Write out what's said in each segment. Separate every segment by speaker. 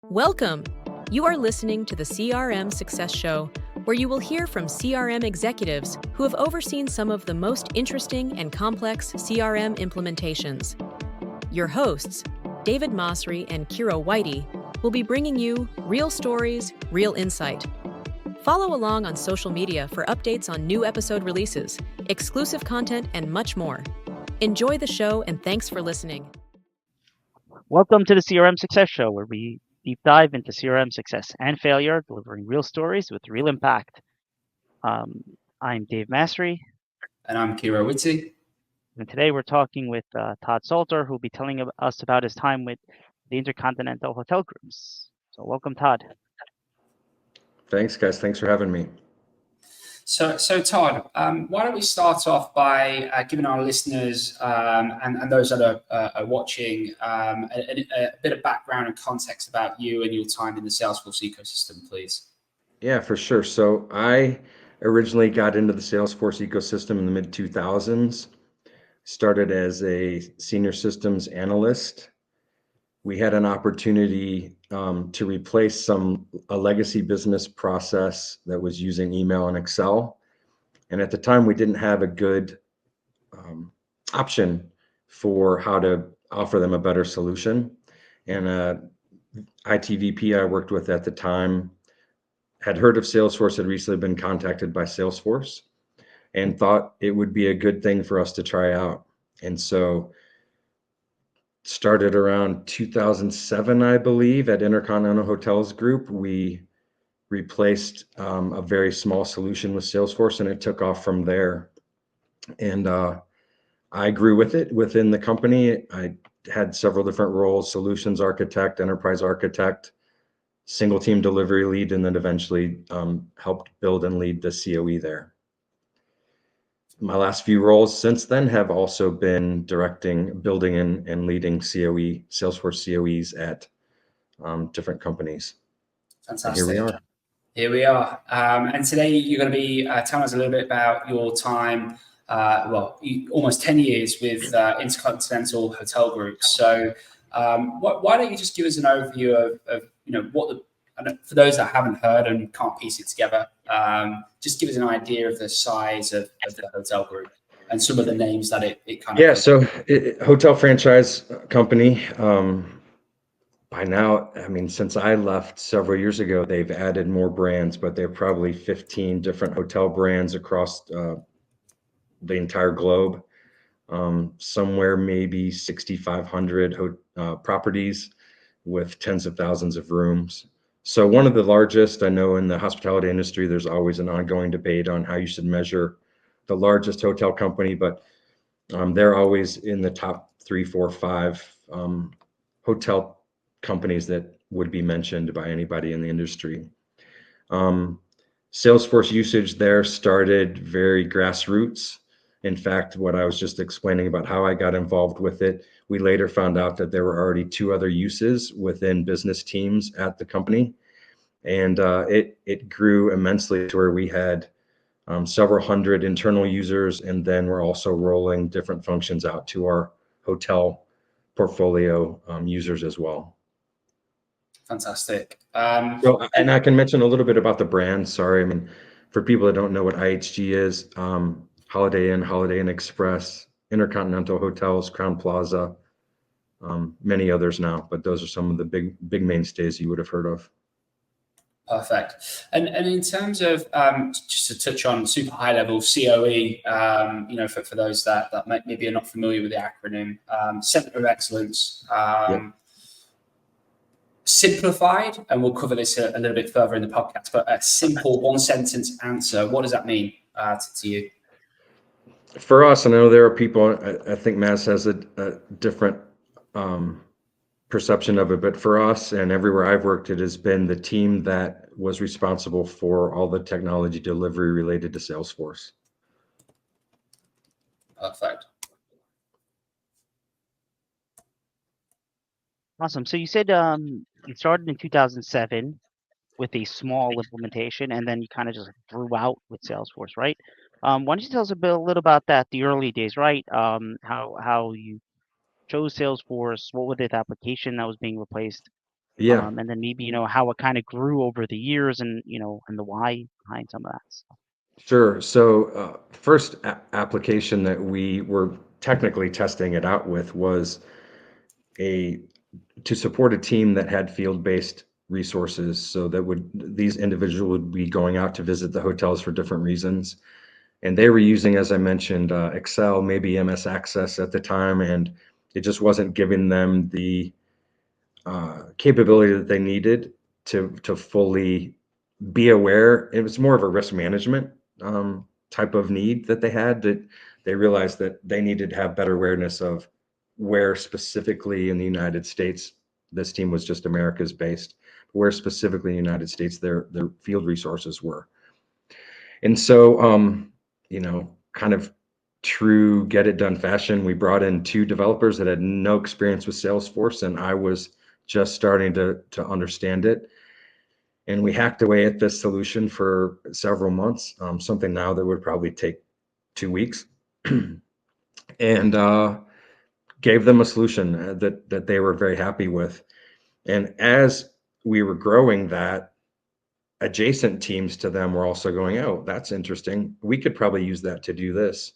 Speaker 1: Welcome! You are listening to the CRM Success Show, where you will hear from CRM executives who have overseen some of the most interesting and complex CRM implementations. Your hosts, David Mosry and Kira Whitey, will be bringing you real stories, real insight. Follow along on social media for updates on new episode releases, exclusive content, and much more. Enjoy the show and thanks for listening.
Speaker 2: Welcome to the CRM Success Show, where we deep dive into CRM success and failure, delivering real stories with real impact. I'm Dave Masry.
Speaker 3: And I'm Kira Whitey.
Speaker 2: And today we're talking with Todd Stalter, who will be telling us about his time with the Intercontinental Hotel Groups. So welcome, Todd.
Speaker 4: Thanks, guys. Thanks for having me.
Speaker 3: So Todd, why don't we start off by giving our listeners and those that are watching a bit of background and context about you and your time in the Salesforce ecosystem, please.
Speaker 4: Yeah, for sure. So I originally got into the Salesforce ecosystem in the mid-2000s, started as a senior systems analyst. We had an opportunity to replace a legacy business process that was using email and Excel. And at the time, we didn't have a good option for how to offer them a better solution. And IT VP I worked with at the time had heard of Salesforce, had recently been contacted by Salesforce, and thought it would be a good thing for us to try out. And so started around 2007, I believe, at Intercontinental Hotels Group. We replaced a very small solution with Salesforce, and it took off from there. And I grew with it within the company. I had several different roles: solutions architect, enterprise architect, single team delivery lead, and then eventually helped build and lead the CoE there. My last few roles since then have also been directing, building, and leading CoE, Salesforce CoEs at different companies.
Speaker 3: Fantastic.
Speaker 4: And
Speaker 3: here we are. And today you're going to be telling us a little bit about your time, almost 10 years with Intercontinental Hotel Group. So why don't you just give us an overview of what for those that haven't heard and can't piece it together, just give us an idea of the size of the hotel group and some of the names that it kind of...
Speaker 4: Yeah, so hotel franchise company. By now, I mean, since I left several years ago, they've added more brands, but they're probably 15 different hotel brands across the entire globe. Somewhere maybe 6,500 properties with tens of thousands of rooms. So one of the largest. I know in the hospitality industry, there's always an ongoing debate on how you should measure the largest hotel company, but they're always in the top 3, 4, 5 hotel companies that would be mentioned by anybody in the industry. Salesforce usage there started very grassroots. In fact, what I was just explaining about how I got involved with it, we later found out that there were already 2 other uses within business teams at the company. And it grew immensely to where we had several hundred internal users, and then we're also rolling different functions out to our hotel portfolio users as well.
Speaker 3: Fantastic.
Speaker 4: And I can mention a little bit about the brand. Sorry, I mean, for people that don't know what IHG is, Holiday Inn Express, Intercontinental Hotels, Crown Plaza, many others now, but those are some of the big mainstays you would have heard of.
Speaker 3: Perfect. And in terms of just to touch on super high level CoE, for those that maybe are not familiar with the acronym, Centre of Excellence. Simplified, and we'll cover this a little bit further in the podcast, but a simple 1-sentence answer. What does that mean to you?
Speaker 4: For us, I know there are people, I think Maz has a different perception of it, but for us and everywhere I've worked, it has been the team that was responsible for all the technology delivery related to Salesforce.
Speaker 3: Perfect.
Speaker 2: Awesome. So you said you started in 2007 with a small implementation, and then you kind of just threw out with Salesforce, right? Why don't you tell us a little about that, the early days, right? How you chose Salesforce, what was the application that was being replaced,
Speaker 4: Yeah,
Speaker 2: and then maybe, how it kind of grew over the years and, and the why behind some of that stuff.
Speaker 4: sure. So, first application that we were technically testing it out with was a to support a team that had field-based resources. So these individuals would be going out to visit the hotels for different reasons. And they were using, as I mentioned, Excel, maybe MS Access at the time, and it just wasn't giving them the capability that they needed to fully be aware. It was more of a risk management type of need that they had, that they realized that they needed to have better awareness of where specifically in the United States, this team was just America's based, where specifically in the United States their field resources were. And so, kind of true get it done fashion, we brought in two developers that had no experience with Salesforce, and I was just starting to understand it. And we hacked away at this solution for several months, something now that would probably take 2 weeks, and gave them a solution that they were very happy with. And as we were growing that, adjacent teams to them were also going, oh, that's interesting. We could probably use that to do this.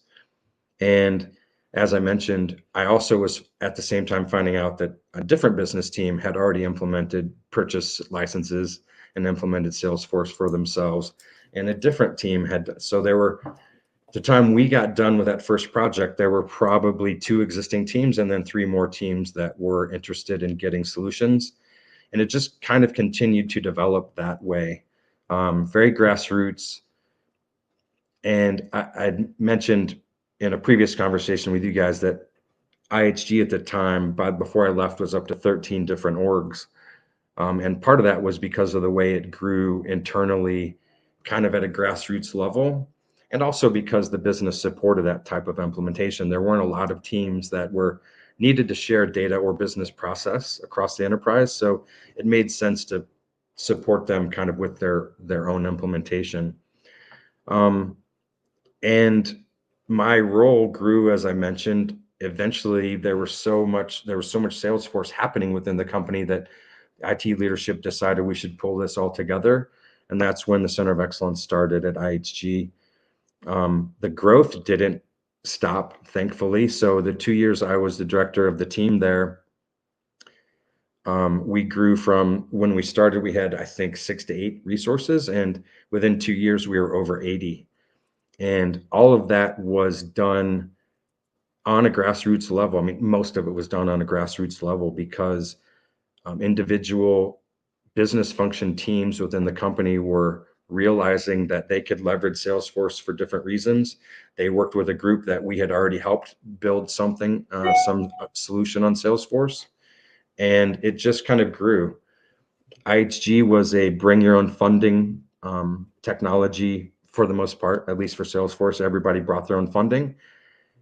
Speaker 4: And as I mentioned, I also was at the same time finding out that a different business team had already implemented purchase licenses and implemented Salesforce for themselves. And a different team so there were, the time we got done with that first project, there were probably 2 existing teams and then 3 more teams that were interested in getting solutions. And it just kind of continued to develop that way, very grassroots. And I mentioned in a previous conversation with you guys that IHG at the time, before I left, was up to 13 different orgs. And part of that was because of the way it grew internally, kind of at a grassroots level, and also because the business supported that type of implementation. There weren't a lot of teams that were needed to share data or business process across the enterprise. So it made sense to support them kind of with their own implementation. And my role grew, as I mentioned. Eventually, there was so much Salesforce happening within the company that IT leadership decided we should pull this all together. And that's when the Center of Excellence started at IHG. The growth didn't stop, thankfully. So the 2 years I was the director of the team there, we grew from when we started, we had, I think, 6 to 8 resources. And within 2 years, we were over 80. And all of that was done on a grassroots level. I mean, most of it was done on a grassroots level because individual business function teams within the company were realizing that they could leverage Salesforce for different reasons. They worked with a group that we had already helped build some solution on Salesforce, and it just kind of grew. IHG was a bring your own funding technology for the most part, at least for Salesforce. Everybody brought their own funding.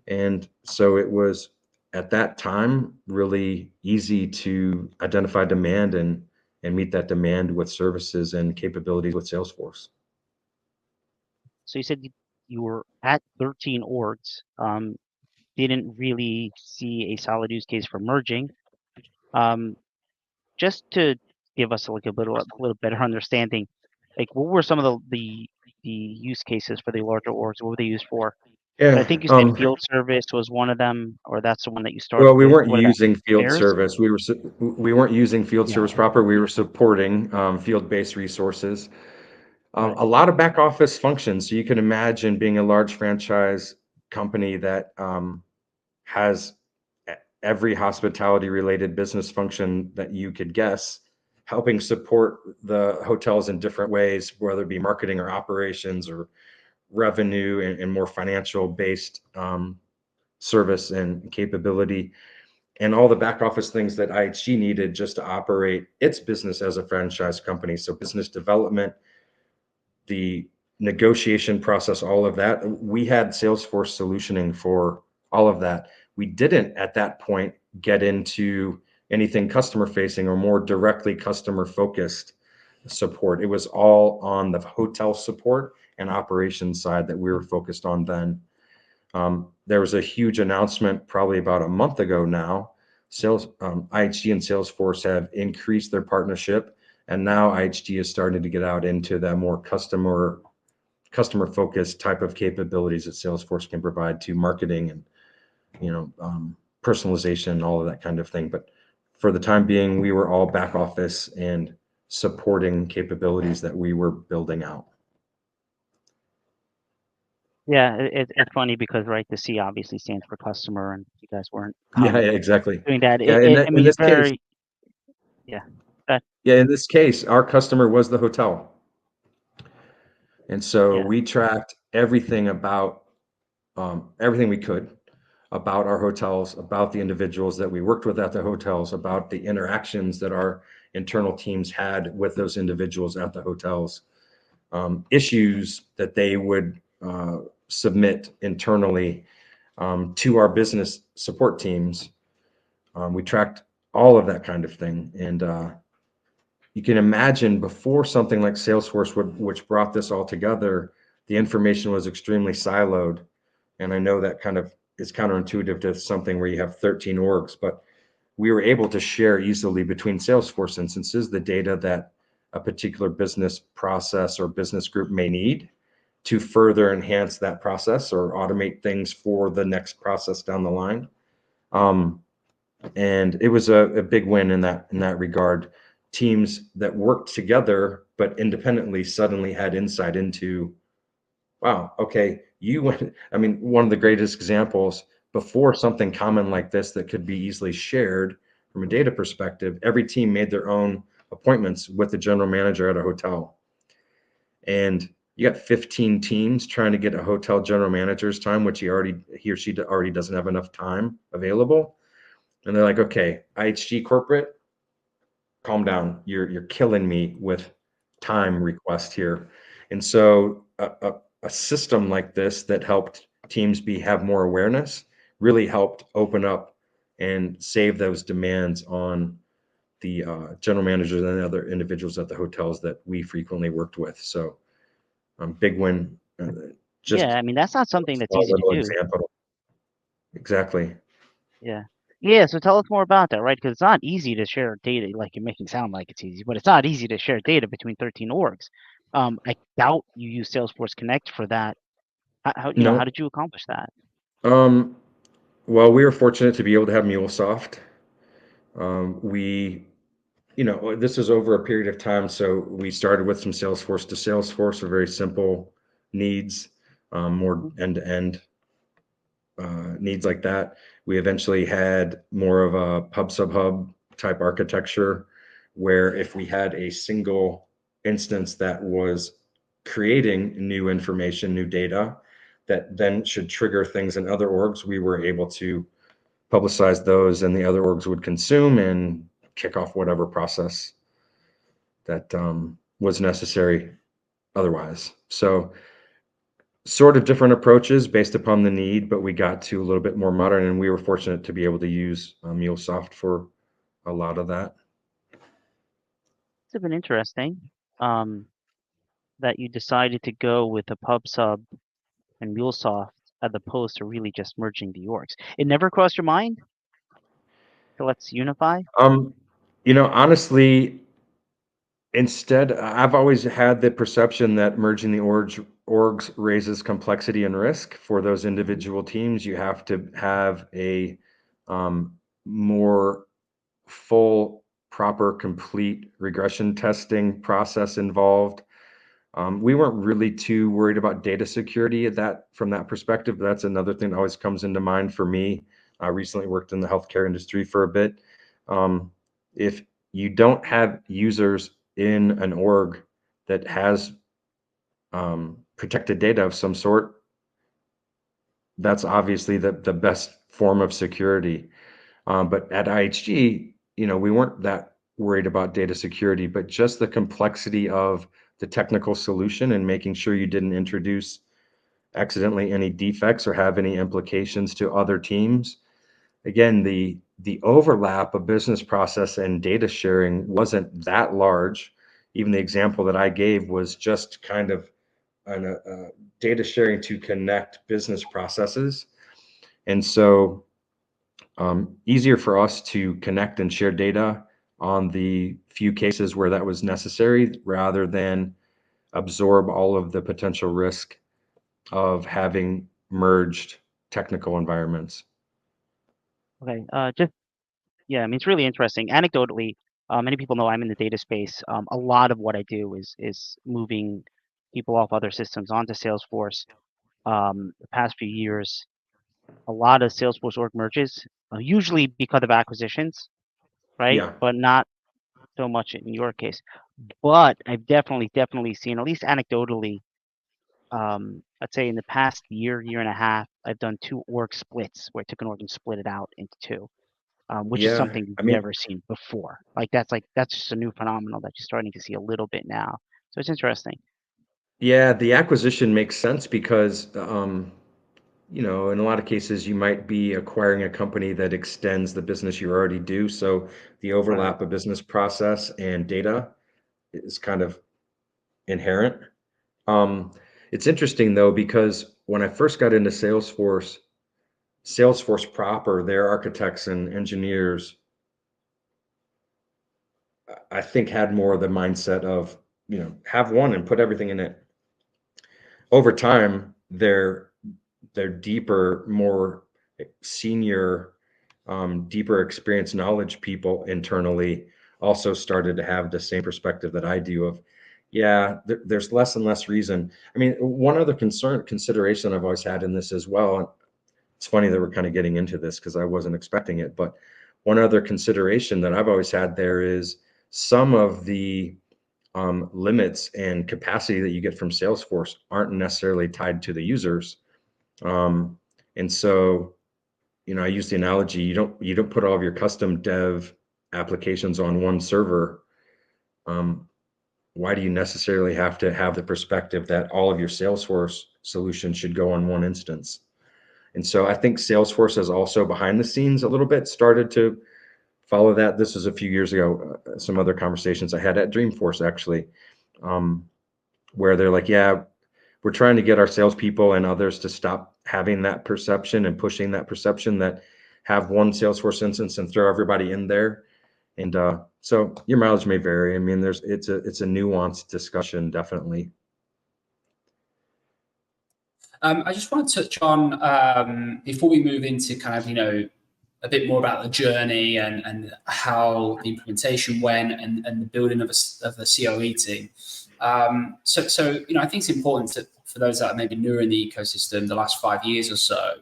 Speaker 4: And so it was at that time really easy to identify demand and meet that demand with services and capabilities with Salesforce.
Speaker 2: So you said you were at 13 orgs, didn't really see a solid use case for merging. Just to give us like a little better understanding, like what were some of the use cases for the larger orgs? What were they used for? I
Speaker 4: Yeah.
Speaker 2: think you said field service was one of them, or that's the one that you
Speaker 4: Well,
Speaker 2: started
Speaker 4: we
Speaker 2: with.
Speaker 4: weren't
Speaker 2: What about
Speaker 4: using field
Speaker 2: fairs?
Speaker 4: service. We weren't using field
Speaker 2: Yeah,
Speaker 4: service proper. We were supporting field-based resources.
Speaker 2: right.
Speaker 4: A lot of back office functions. So you can imagine being a large franchise company that has every hospitality related business function that you could guess, helping support the hotels in different ways, whether it be marketing or operations or revenue and more financial based service and capability, and all the back office things that IHG needed just to operate its business as a franchise company. So business development, the negotiation process, all of that. We had Salesforce solutioning for all of that. We didn't at that point get into anything customer facing or more directly customer focused support. It was all on the hotel support and operations side that we were focused on then. There was a huge announcement probably about a month ago now IHG and Salesforce have increased their partnership, and now IHG is starting to get out into that more customer focused type of capabilities that Salesforce can provide to marketing and personalization and all of that kind of thing. But for the time being, we were all back office and supporting capabilities that we were building out.
Speaker 2: Yeah, it's funny because, right, the C obviously stands for customer, and you guys weren't
Speaker 4: Yeah, exactly.
Speaker 2: doing that.
Speaker 4: Yeah,
Speaker 2: I
Speaker 4: in
Speaker 2: mean,
Speaker 4: this case,
Speaker 2: very, yeah.
Speaker 4: in this case, our customer was the hotel. And so
Speaker 2: Yeah.
Speaker 4: we tracked everything about everything we could about our hotels, about the individuals that we worked with at the hotels, about the interactions that our internal teams had with those individuals at the hotels, issues that they would submit internally to our business support teams. We tracked all of that kind of thing. And you can imagine before something like Salesforce, which brought this all together, the information was extremely siloed. And I know that kind of is counterintuitive to something where you have 13 orgs, but we were able to share easily between Salesforce instances the data that a particular business process or business group may need to further enhance that process or automate things for the next process down the line. And it was a big win in that regard. Teams that worked together but independently suddenly had insight into, wow, okay, you went. I mean, one of the greatest examples, before something common like this that could be easily shared from a data perspective, every team made their own appointments with the general manager at a hotel. And you got 15 teams trying to get a hotel general manager's time, which he or she already doesn't have enough time available. And they're like, okay, IHG corporate, calm down. You're killing me with time request here. And so a system like this that helped teams have more awareness really helped open up and save those demands on the general managers and other individuals at the hotels that we frequently worked with. So big win. Just
Speaker 2: Yeah, I mean, that's not something
Speaker 4: a
Speaker 2: that's
Speaker 4: small
Speaker 2: easy to
Speaker 4: little
Speaker 2: do.
Speaker 4: example. Exactly.
Speaker 2: Yeah. Yeah, so tell us more about that, right? Because it's not easy to share data, like you're making it sound like it's easy, but it's not easy to share data between 13 orgs. I doubt you use Salesforce Connect for that. How
Speaker 4: No.
Speaker 2: did you accomplish that?
Speaker 4: Well, we were fortunate to be able to have MuleSoft. This is over a period of time. So we started with some Salesforce to Salesforce for very simple needs, more end-to-end needs like that. We eventually had more of a pub sub hub type architecture where if we had a single instance that was creating new information, new data, that then should trigger things in other orgs, we were able to publicize those and the other orgs would consume and kick off whatever process that was necessary otherwise. So sort of different approaches based upon the need, but we got to a little bit more modern, and we were fortunate to be able to use MuleSoft for a lot of that.
Speaker 2: It's been interesting that you decided to go with the PubSub and MuleSoft as opposed to really just merging the orgs. It never crossed your mind? So let's unify?
Speaker 4: Honestly, instead, I've always had the perception that merging the orgs raises complexity and risk for those individual teams. You have to have a more full, proper, complete regression testing process involved. We weren't really too worried about data security from that perspective. But that's another thing that always comes into mind for me. I recently worked in the healthcare industry for a bit. If you don't have users in an org that has protected data of some sort, that's obviously the best form of security. But at IHG, we weren't that worried about data security, but just the complexity of the technical solution and making sure you didn't introduce accidentally any defects or have any implications to other teams. Again, the overlap of business process and data sharing wasn't that large. Even the example that I gave was just kind of data sharing to connect business processes. And so easier for us to connect and share data on the few cases where that was necessary, rather than absorb all of the potential risk of having merged technical environments.
Speaker 2: Okay. Yeah, I mean, it's really interesting. Anecdotally, many people know I'm in the data space. A lot of what I do is moving people off other systems onto Salesforce. The past few years, a lot of Salesforce org merges, usually because of acquisitions, right?
Speaker 4: Yeah,
Speaker 2: But not so much in your case. But I've definitely seen, at least anecdotally, I'd say in the past year and a half, I've done 2 org splits where I took an org and split it out into 2. Which is
Speaker 4: yeah.
Speaker 2: something we've
Speaker 4: I mean,
Speaker 2: never seen before. That's just a new phenomenon that you're starting to see a little bit now. So it's interesting.
Speaker 4: yeah, the acquisition makes sense because, in a lot of cases, you might be acquiring a company that extends the business you already do. So the
Speaker 2: Right.
Speaker 4: overlap of business process and data is kind of inherent. Um, it's interesting though, because when I first got into Salesforce proper, their architects and engineers, I think, had more of the mindset of, have one and put everything in it. Over time, their deeper, more senior, deeper experience knowledge people internally also started to have the same perspective that I do of, yeah, there's less and less reason. I mean, one other consideration I've always had in this as well, and it's funny that we're kind of getting into this because I wasn't expecting it, but one other consideration that I've always had there is some of the limits and capacity that you get from Salesforce aren't necessarily tied to the users. And so, I use the analogy, you don't put all of your custom dev applications on one server. Um, why do you necessarily have to have the perspective that all of your Salesforce solutions should go on one instance? And so I think Salesforce has also behind the scenes a little bit started to follow that. This was a few years ago, some other conversations I had at Dreamforce actually, um, where they're like, yeah, we're trying to get our salespeople and others to stop having that perception and pushing that perception that have one Salesforce instance and throw everybody in there. And so your mileage may vary. I mean, it's a nuanced discussion, definitely.
Speaker 3: I just want to touch on before we move into kind of a bit more about the journey and how the implementation went and the building of the CoE team. So I think it's important for those that are maybe newer in the ecosystem, the last 5 years or so,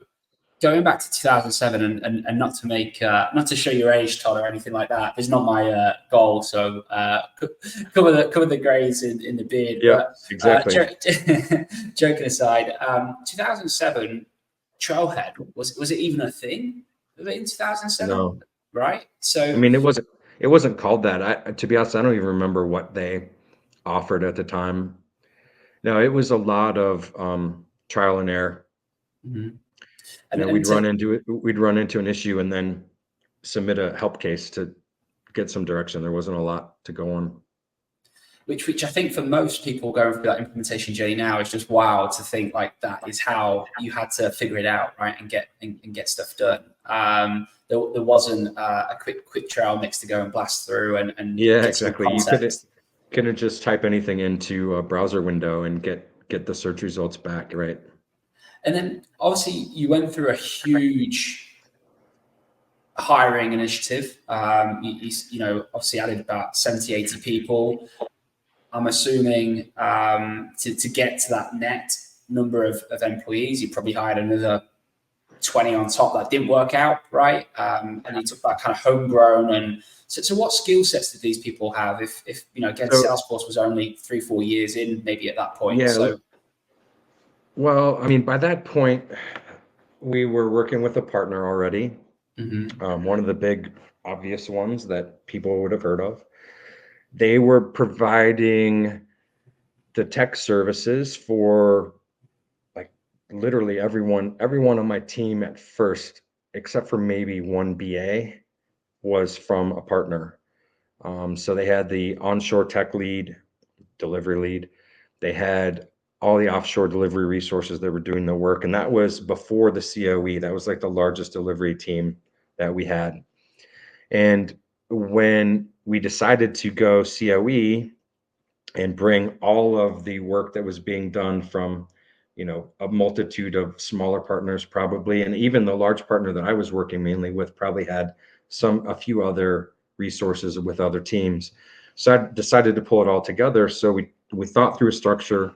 Speaker 3: going back to 2007, and not to make not to show your age, Todd, or anything like that. It's not my goal. So cover the greys in the beard.
Speaker 4: Yep,
Speaker 3: But
Speaker 4: exactly.
Speaker 3: joking aside, 2007 Trailhead was it even a thing in 2007?
Speaker 4: No,
Speaker 3: Right.
Speaker 4: I
Speaker 3: So
Speaker 4: mean, it wasn't called that. To be honest, I don't even remember what they offered at the time. No, it was a lot of trial and error.
Speaker 3: mhm.
Speaker 4: We'd
Speaker 3: and
Speaker 4: run into it. We'd run into an issue and then submit a help case to get some direction. There wasn't a lot to go on.
Speaker 3: which I think for most people going through that implementation journey now is just wow to think like that is how you had to figure it out, right, and get stuff done. There wasn't a quick trail mix to go and blast through and
Speaker 4: Yeah,
Speaker 3: get some
Speaker 4: exactly. You couldn't
Speaker 3: context.
Speaker 4: couldn't just type anything into a browser window and get the search results back, right?
Speaker 3: And then obviously you went through a huge hiring initiative. Obviously added about 70, 80 people. I'm assuming to get to that net number of employees, you probably hired another 20 on top that didn't work out, right? And you took that kind of homegrown. And so what skill sets did these people have? If again,
Speaker 4: So
Speaker 3: Salesforce was only 3-4 years in, maybe at that point.
Speaker 4: yeah,
Speaker 3: So
Speaker 4: well, I mean, by that point, we were working with a partner already.
Speaker 3: mhm.
Speaker 4: One of the big obvious ones that people would have heard of. They were providing the tech services for like literally everyone on my team at first, except for maybe one BA, was from a partner. So they had the onshore tech lead, delivery lead. They had all the offshore delivery resources that were doing the work. And that was before the CoE. That was like the largest delivery team that we had. And when we decided to go CoE and bring all of the work that was being done from, a multitude of smaller partners probably, and even the large partner that I was working mainly with probably had a few other resources with other teams. So I decided to pull it all together. So we thought through a structure.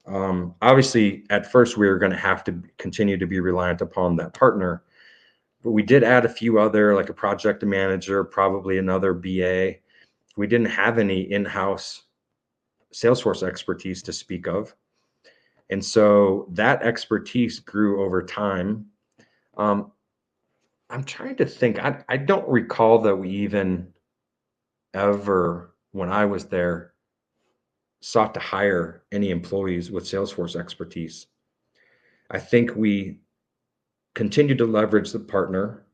Speaker 4: Obviously, at first we were going to have to continue to be reliant upon that partner, but we did add a few other, like a project manager, probably another BA. We didn't have any in-house Salesforce expertise to speak of. And so that expertise grew over time. I'm trying to think, I don't recall that we even ever, when I was there, sought to hire any employees with Salesforce expertise. I think we continued to leverage the partner,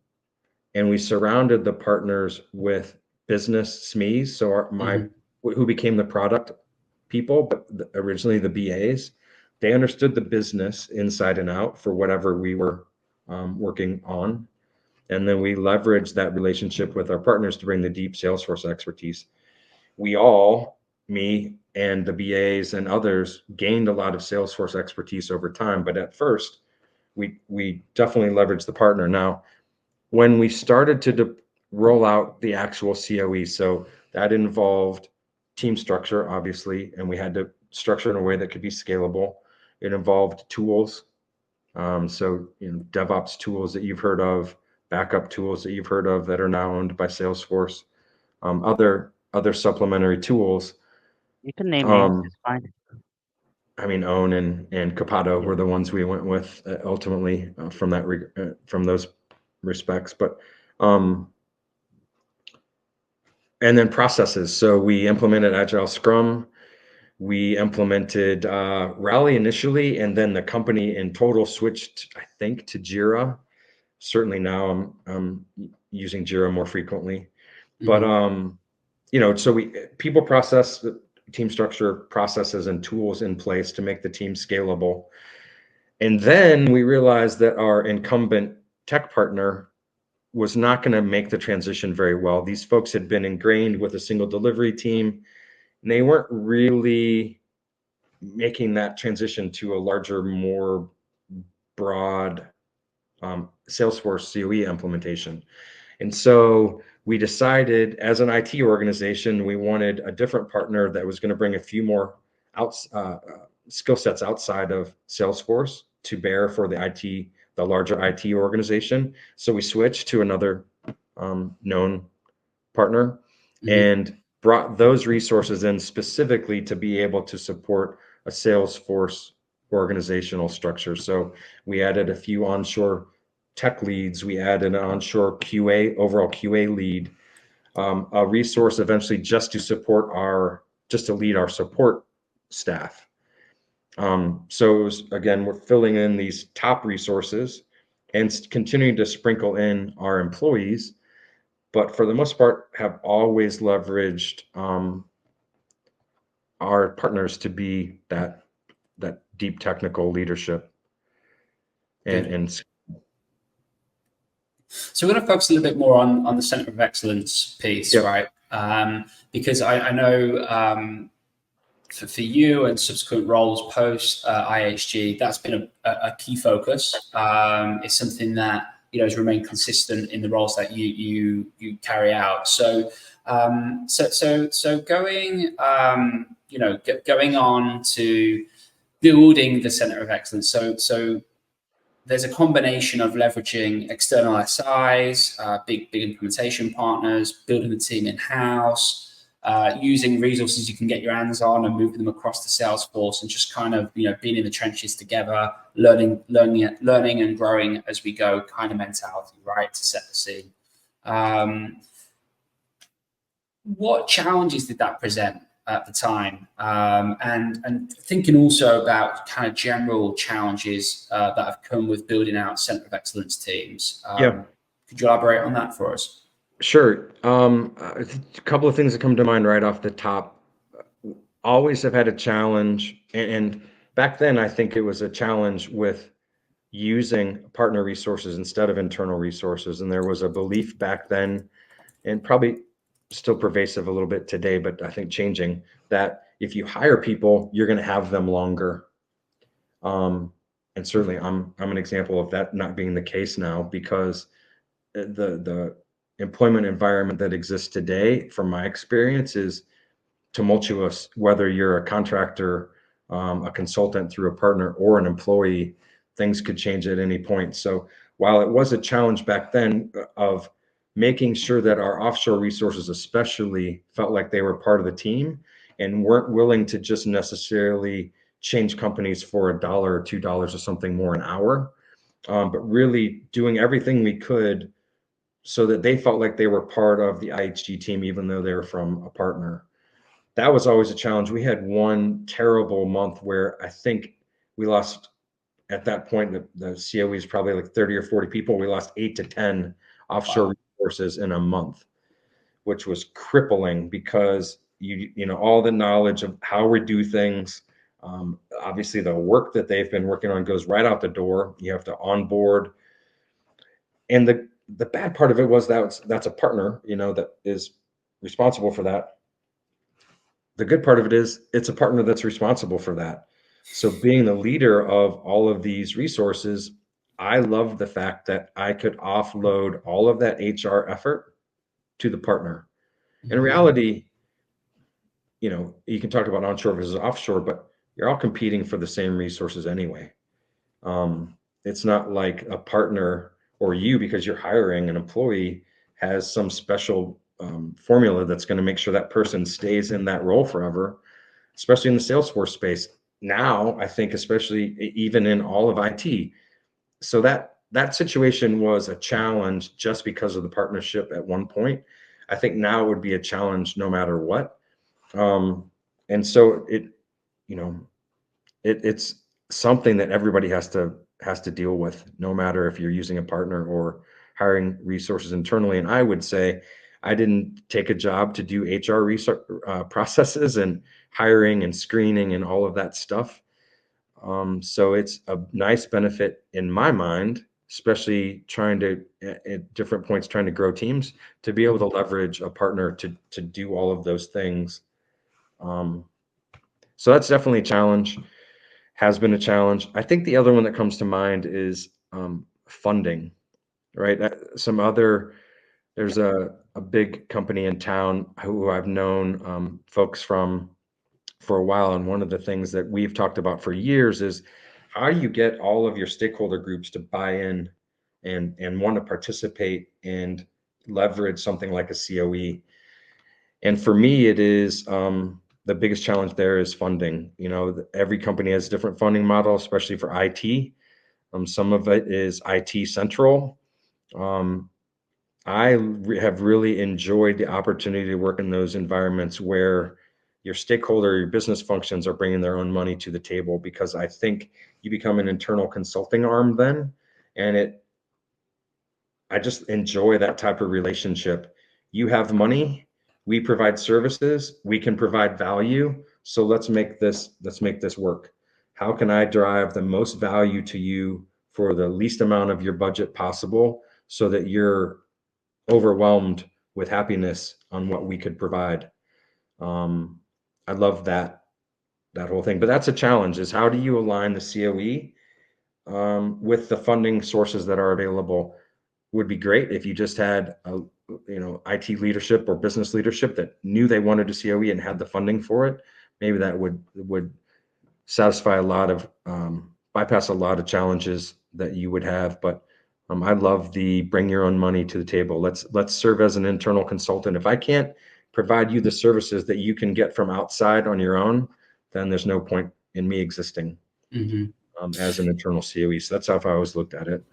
Speaker 4: and we surrounded the partners with business SMEs. So who became the product people, but originally the BAs, they understood the business inside and out for whatever we were working on. And then we leveraged that relationship with our partners to bring the deep Salesforce expertise. We all, me and the BAs and others, gained a lot of Salesforce expertise over time. But at first, we definitely leveraged the partner. Now, when we started to roll out the actual CoE, so that involved team structure, obviously, and we had to structure in a way that could be scalable. It involved tools. So, DevOps tools that you've heard of, backup tools that you've heard of that are now owned by Salesforce, other supplementary tools.
Speaker 2: You can name names, it's fine.
Speaker 4: I mean, Own and Capado were the ones we went with ultimately from those respects. But and then processes. So we implemented Agile Scrum. We implemented Rally initially, and then the company in total switched, I think, to Jira. Certainly now I'm using Jira more frequently. But so people process, the team structure, processes, and tools in place to make the team scalable. And then we realized that our incumbent tech partner was not going to make the transition very well. These folks had been ingrained with a single delivery team, and they weren't really making that transition to a larger, more broad Salesforce CoE implementation. And so we decided, as an IT organization, we wanted a different partner that was going to bring a few more skill sets outside of Salesforce to bear for the larger IT organization. So we switched to another known partner and brought those resources in specifically to be able to support a Salesforce organizational structure. So we added a few onshore tech leads. We added an onshore overall QA lead, a resource eventually just to lead our support staff. So it was, again, we're filling in these top resources and continuing to sprinkle in our employees, but for the most part have always leveraged our partners to be that deep technical leadership. And
Speaker 3: so we're going to focus a little bit more on the Centre of Excellence piece, right? Because I know for you and subsequent roles post IHG, that's been a key focus. It's something that has remained consistent in the roles that you carry out. So going going on to building the Centre of Excellence. So there's a combination of leveraging external SIs, big implementation partners, building the team in-house, using resources you can get your hands on and moving them across to Salesforce, and just kind of being in the trenches together, learning and growing as we go kind of mentality, right, to set the scene. What challenges did that present at the time? And thinking also about kind of general challenges that have come with building out Centre of Excellence teams. Could you elaborate on that for us?
Speaker 4: Sure. A couple of things that come to mind right off the top. Always have had a challenge, and back then I think it was a challenge with using partner resources instead of internal resources. And there was a belief back then, and probably still pervasive a little bit today, but I think changing, that if you hire people, you're going to have them longer. And certainly I'm an example of that not being the case now, because the employment environment that exists today, from my experience, is tumultuous, whether you're a contractor, a consultant through a partner, or an employee. Things could change at any point. So while it was a challenge back then of making sure that our offshore resources especially felt like they were part of the team and weren't willing to just necessarily change companies for $1 or $2 or something more an hour, but really doing everything we could so that they felt like they were part of the IHG team, even though they were from a partner. That was always a challenge. We had one terrible month where I think we lost, at that point, the COE is probably like 30 or 40 people. We lost 8 to 10 offshore resources in a month, which was crippling, because you know, all the knowledge of how we do things, obviously the work that they've been working on goes right out the door. You have to onboard. And the bad part of it was that's a partner, you know, that is responsible for that. The good part of it is it's a partner that's responsible for that. So being the leader of all of these resources, I love the fact that I could offload all of that HR effort to the partner. In reality, you know, you can talk about onshore versus offshore, but you're all competing for the same resources anyway. It's not like a partner or you, because you're hiring an employee, has some special formula that's going to make sure that person stays in that role forever, especially in the Salesforce space. Now, I think, especially even in all of IT. So that situation was a challenge just because of the partnership at one point. I think now it would be a challenge no matter what. And so you know, it's something that everybody has to deal with, no matter if you're using a partner or hiring resources internally. And I would say I didn't take a job to do HR research, processes and hiring and screening and all of that stuff. So it's a nice benefit in my mind, especially trying to, at different points, trying to grow teams, to be able to leverage a partner to do all of those things. So that's definitely a challenge, has been a challenge. I think the other one that comes to mind is funding, right? There's a big company in town who I've known folks from for a while. And one of the things that we've talked about for years is, how do you get all of your stakeholder groups to buy in and want to participate and leverage something like a CoE? And for me, it is the biggest challenge there is funding. You know, every company has a different funding model, especially for IT. Some of it is IT central. Have really enjoyed the opportunity to work in those environments where your stakeholder, your business functions are bringing their own money to the table, because I think you become an internal consulting arm then. And I just enjoy that type of relationship. You have money, we provide services, we can provide value. So let's make this work. How can I drive the most value to you for the least amount of your budget possible, so that you're overwhelmed with happiness on what we could provide? I love that whole thing, but that's a challenge, is how do you align the CoE with the funding sources that are available? Would be great if you just had IT leadership or business leadership that knew they wanted a CoE and had the funding for it. Maybe that would satisfy bypass a lot of challenges that you would have. But I love the bring your own money to the table. Let's serve as an internal consultant. If I can't provide you the services that you can get from outside on your own, then there's no point in me existing as an internal CoE. So that's how I always looked at it.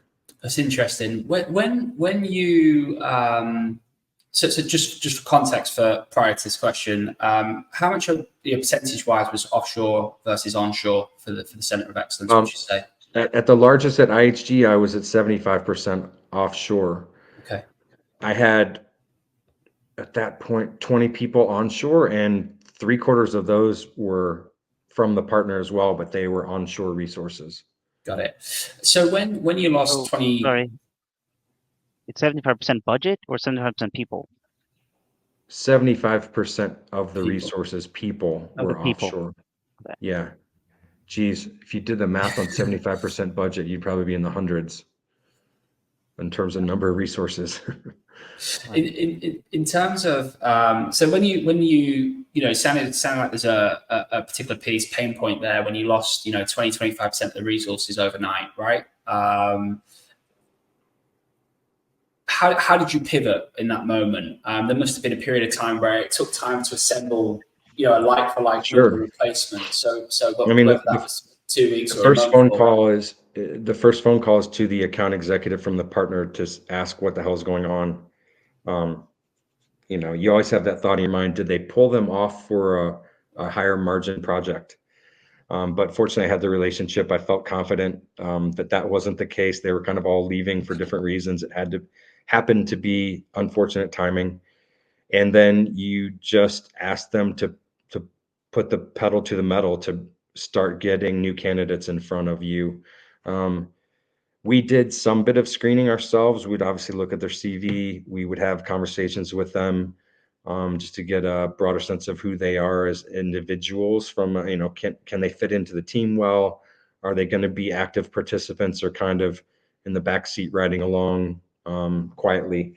Speaker 3: That's interesting. When you so just for context, for prior to this question, how much of percentage-wise was offshore versus onshore for the Centre of Excellence? Would you say?
Speaker 4: At the largest at IHG, I was at 75% offshore.
Speaker 3: Okay.
Speaker 4: I had, at that point, 20 people onshore, and 3/4 of those were from the partner as well, but they were onshore resources.
Speaker 3: Got it. So when you lost 20,
Speaker 2: Sorry, it's 75% budget or 75% people?
Speaker 4: 75% of the
Speaker 3: people.
Speaker 4: resources, people,
Speaker 2: Of the
Speaker 4: were
Speaker 2: people.
Speaker 4: offshore.
Speaker 2: Okay.
Speaker 4: Yeah. Geez, if you did the math on 75% budget, you'd probably be in the hundreds in terms of number of resources.
Speaker 3: In terms of so when you sounded like there's a particular pain point there when you lost 20-25% of the resources overnight, right? How did you pivot in that moment? There must have been a period of time where it took time to assemble a like for like
Speaker 4: Sure.
Speaker 3: replacement. So
Speaker 4: I mean,
Speaker 3: whether that was 2 weeks
Speaker 4: the
Speaker 3: or a
Speaker 4: first
Speaker 3: month
Speaker 4: phone
Speaker 3: or
Speaker 4: call is to the account executive from the partner to ask what the hell's going on. You always have that thought in your mind, did they pull them off for a higher margin project? But fortunately, I had the relationship. I felt confident that wasn't the case. They were kind of all leaving for different reasons. It happened to be unfortunate timing. And then you just ask them to put the pedal to the metal to start getting new candidates in front of you. We did some bit of screening ourselves. We'd obviously look at their CV. We would have conversations with them just to get a broader sense of who they are as individuals. From can they fit into the team well? Are they going to be active participants or kind of in the back seat riding along quietly?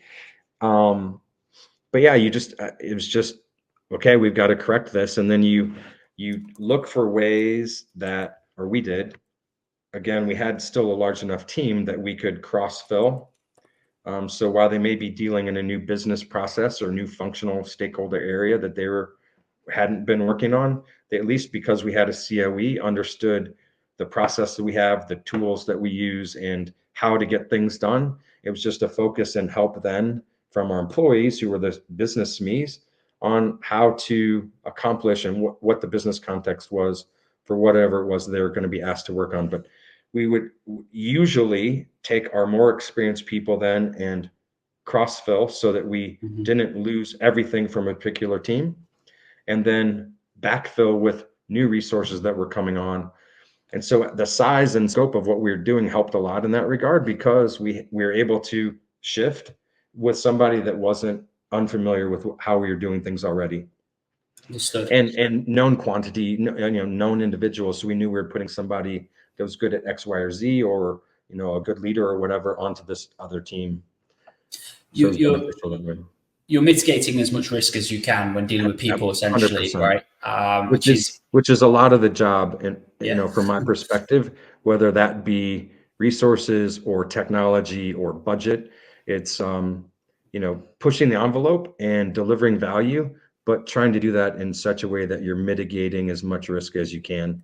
Speaker 4: But yeah, it was just okay. We've got to correct this, and then you look for ways that, or we did. Again, we had still a large enough team that we could cross fill. So while they may be dealing in a new business process or new functional stakeholder area that they hadn't been working on, they, at least because we had a COE, understood the process that we have, the tools that we use, and how to get things done. It was just a focus and help then from our employees, who were the business SMEs, on how to accomplish and what the business context was for whatever it was they were going to be asked to work on. But we would usually take our more experienced people then and cross fill so that we didn't lose everything from a particular team, and then backfill with new resources that were coming on. And so the size and scope of what we were doing helped a lot in that regard, because we were able to shift with somebody that wasn't unfamiliar with how we were doing things already.
Speaker 3: Understood.
Speaker 4: And known quantity, known individuals. So we knew we were putting somebody that was good at X, Y, or Z, or a good leader or whatever, onto this other team. So
Speaker 3: you're mitigating as much risk as you can when dealing with people, essentially,
Speaker 4: 100%.
Speaker 3: right?
Speaker 4: Which is a lot of the job, and from my perspective, whether that be resources or technology or budget, it's pushing the envelope and delivering value, but trying to do that in such a way that you're mitigating as much risk as you can.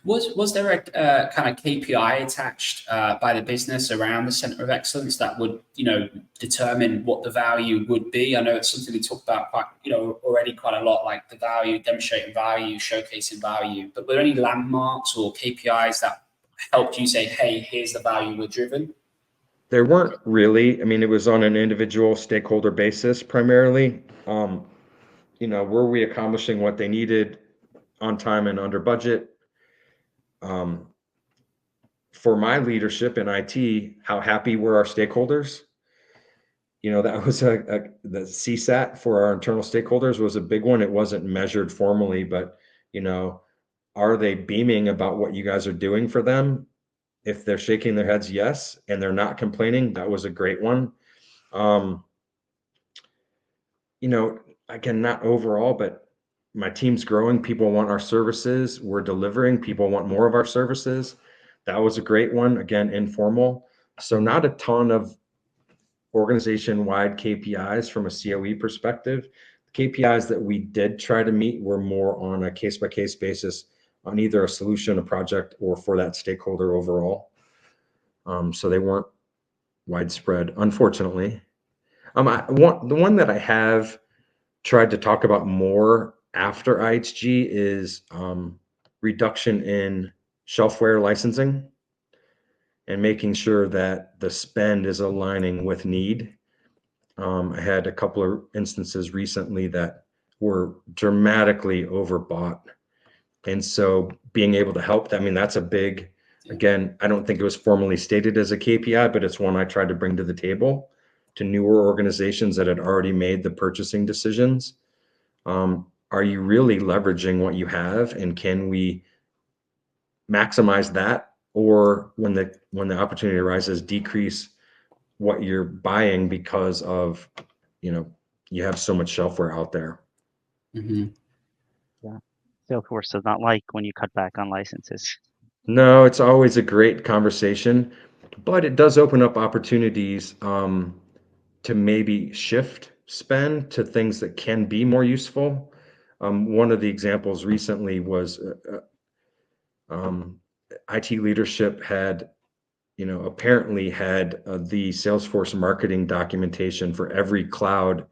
Speaker 3: Was there a kind of KPI attached by the business around the Centre of Excellence that would determine what the value would be? I know it's something we talked about already quite a lot, like the value, demonstrating value, showcasing value. But were there any landmarks or KPIs that helped you say, "Hey, here's the value we're driven"?
Speaker 4: There weren't really. I mean, it was on an individual stakeholder basis primarily. Were we accomplishing what they needed on time and under budget? For my leadership in IT, how happy were our stakeholders? That was the CSAT for our internal stakeholders was a big one. It wasn't measured formally, but are they beaming about what you guys are doing for them? If they're shaking their heads, yes, and they're not complaining, that was a great one. Again, not overall, but my team's growing. People want our services. We're delivering. People want more of our services. That was a great one. Again, informal. So not a ton of organization-wide KPIs from a COE perspective. The KPIs that we did try to meet were more on a case-by-case basis on either a solution, a project, or for that stakeholder overall. So they weren't widespread, unfortunately. The one that I have tried to talk about more after IHG is reduction in shelfware licensing and making sure that the spend is aligning with need. I had a couple of instances recently that were dramatically overbought. And so being able to help them, I mean, that's a big Again, I don't think it was formally stated as a KPI, but it's one I tried to bring to the table to newer organizations that had already made the purchasing decisions. Are you really leveraging what you have, and can we maximize that, or when the opportunity arises, decrease what you're buying because of, you have so much shelfware out there.
Speaker 3: Mm-hmm.
Speaker 2: Yeah. Salesforce does not like when you cut back on licenses.
Speaker 4: No, it's always a great conversation, but it does open up opportunities to maybe shift spend to things that can be more useful. One of the examples recently was IT leadership had, apparently had the Salesforce marketing documentation for every cloud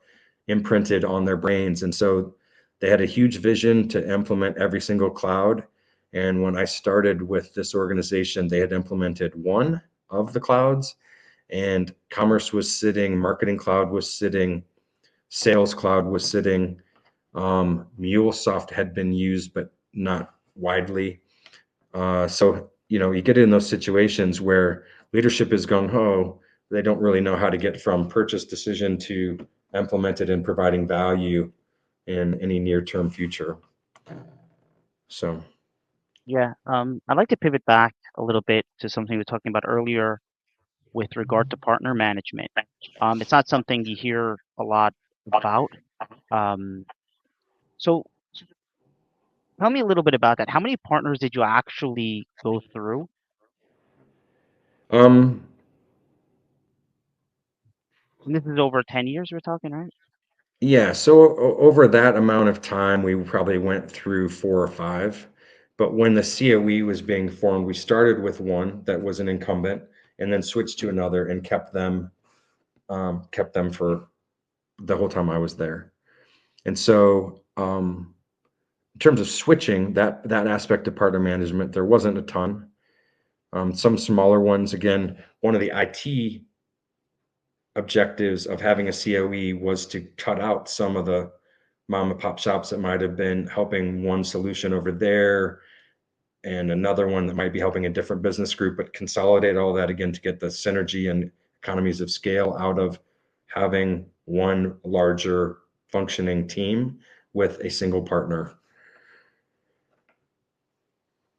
Speaker 4: imprinted on their brains. And so they had a huge vision to implement every single cloud. And when I started with this organization, they had implemented one of the clouds, and commerce was sitting, marketing cloud was sitting, sales cloud was sitting. MuleSoft had been used, but not widely. So, you get in those situations where leadership is gung ho. They don't really know how to get from purchase decision to implemented and providing value in any near-term future. So,
Speaker 2: Yeah. I'd like to pivot back a little bit to something we were talking about earlier with regard to partner management. It's not something you hear a lot about. Um, so tell me a little bit about that. How many partners did you actually go through?
Speaker 4: um,
Speaker 2: And this is over 10 years we're talking, right?
Speaker 4: yeah, so over that amount of time, we probably went through 4 or 5. But when the CoE was being formed, we started with one that was an incumbent, and then switched to another and kept them for the whole time I was there. And so, in terms of switching that aspect of partner management, there wasn't a ton. Some smaller ones. Again, one of the IT objectives of having a CoE was to cut out some of the mom and pop shops that might have been helping one solution over there and another one that might be helping a different business group, but consolidate all that again to get the synergy and economies of scale out of having one larger functioning team with a single partner.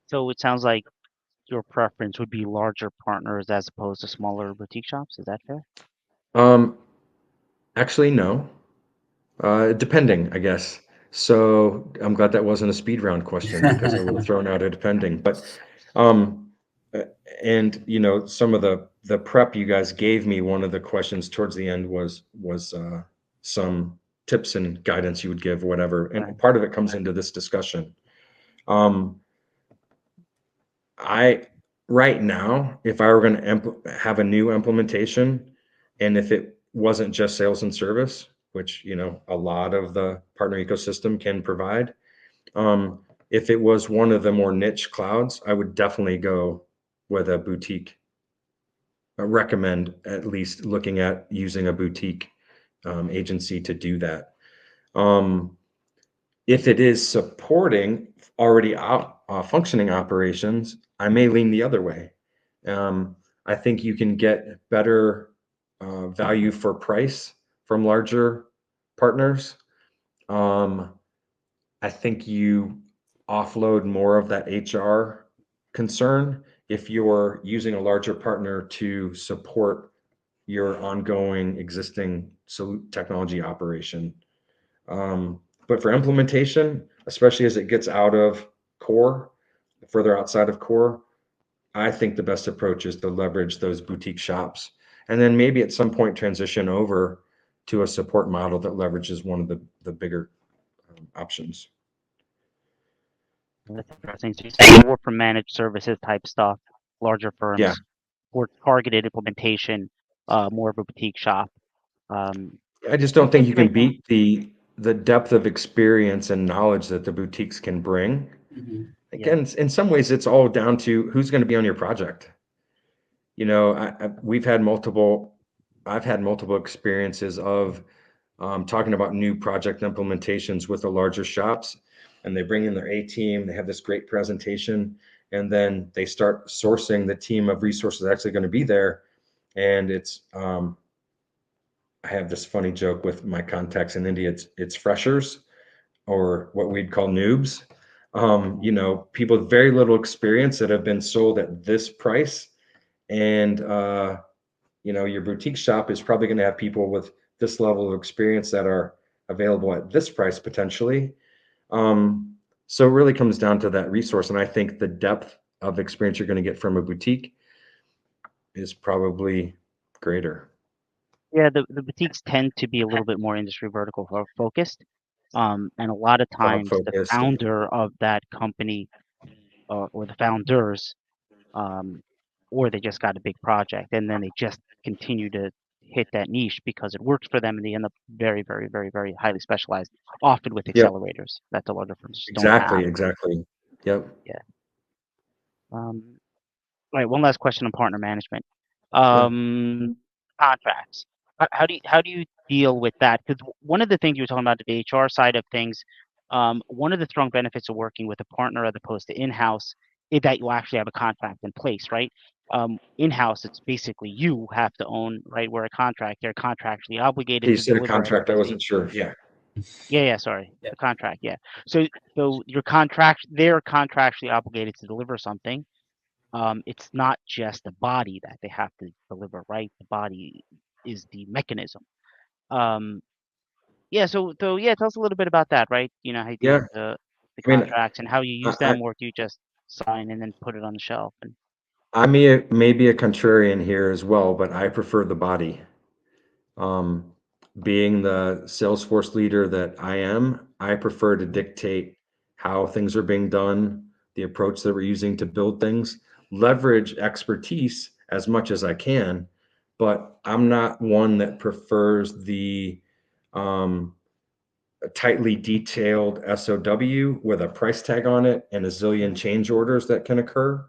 Speaker 2: So it sounds like your preference would be larger partners as opposed to smaller boutique shops. Is that fair?
Speaker 4: Um, Actually, no. Depending, I guess. So I'm glad that wasn't a speed round question, because I would have thrown out a depending. But um, uh, and some of the prep you guys gave me, one of the questions towards the end was some tips and guidance you would give, whatever.
Speaker 2: Right.
Speaker 4: And part of it comes into this discussion. Um, I Right now, if I were going to have a new implementation, and if it wasn't just sales and service, which a lot of the partner ecosystem can provide, if it was one of the more niche clouds, I would definitely go with a boutique. I recommend at least looking at using a boutique agency to do that. Um, if it is supporting already functioning operations, I may lean the other way. I think you can get better value for price from larger partners. I think you offload more of that HR concern if you're using a larger partner to support your ongoing existing technology operation. But for implementation, especially as it gets out of core, further outside of core, I think the best approach is to leverage those boutique shops, and then maybe at some point transition over to a support model that leverages one of the bigger options.
Speaker 2: That's interesting. So you say more for managed services type stuff, larger
Speaker 4: Yeah,
Speaker 2: firms, or targeted implementation, more of a boutique shop. Um,
Speaker 4: I just don't think
Speaker 2: okay,
Speaker 4: you can
Speaker 2: great.
Speaker 4: beat the depth of experience and knowledge that the boutiques can bring.
Speaker 3: Mm-hmm.
Speaker 2: Yeah.
Speaker 4: Again, in some ways, it's all down to who's going to be on your project. I've had multiple experiences of talking about new project implementations with the larger shops, and they bring in their A team. They have this great presentation, and then they start sourcing the team of resources actually going to be there. And it's I have this funny joke with my contacts in India. It's freshers, or what we'd call noobs. People with very little experience that have been sold at this price. And your boutique shop is probably going to have people with this level of experience that are available at this price potentially. So it really comes down to that resource. And I think the depth of experience you're going to get from a boutique is probably greater.
Speaker 2: Yeah, the boutiques tend to be a little bit more industry vertical focused. And a lot of
Speaker 4: Cloud
Speaker 2: times the
Speaker 4: focused.
Speaker 2: founder of that company or the founders, or they just got a big project and then they just continue to hit that niche because it works for them and they end up very, very, very, very highly specialized, often with
Speaker 4: Yep.
Speaker 2: accelerators that the larger firms just don't have.
Speaker 4: Exactly. Yep.
Speaker 2: Yeah. All right, one last question on partner management.
Speaker 4: Yeah.
Speaker 2: Contracts. How do you deal with that? Because one of the things you were talking about the HR side of things, one of the strong benefits of working with a partner as opposed to in-house is that you actually have a contract in place, right? In-house, it's basically you have to own, right? Where a contract, they're contractually obligated
Speaker 4: You
Speaker 2: to
Speaker 4: said a
Speaker 2: deliver
Speaker 4: contract. I
Speaker 2: XYZ.
Speaker 4: wasn't sure. Yeah.
Speaker 2: Yeah, sorry.
Speaker 3: Yeah.
Speaker 2: The contract, yeah. So they're contractually obligated to deliver something. It's not just the body that they have to deliver, right? The body is the mechanism. Yeah, so yeah, tell us a little bit about that, right? How you deal
Speaker 4: Yeah.
Speaker 2: with the
Speaker 4: I mean,
Speaker 2: contracts and how you use
Speaker 4: I,
Speaker 2: them, or do you just sign and then put it on the shelf? And
Speaker 4: I may be a contrarian here as well, but I prefer the body. Um, Being the Salesforce leader that I am, I prefer to dictate how things are being done, the approach that we're using to build things, leverage expertise as much as I can, but I'm not one that prefers the um, tightly detailed SOW with a price tag on it and a zillion change orders that can occur.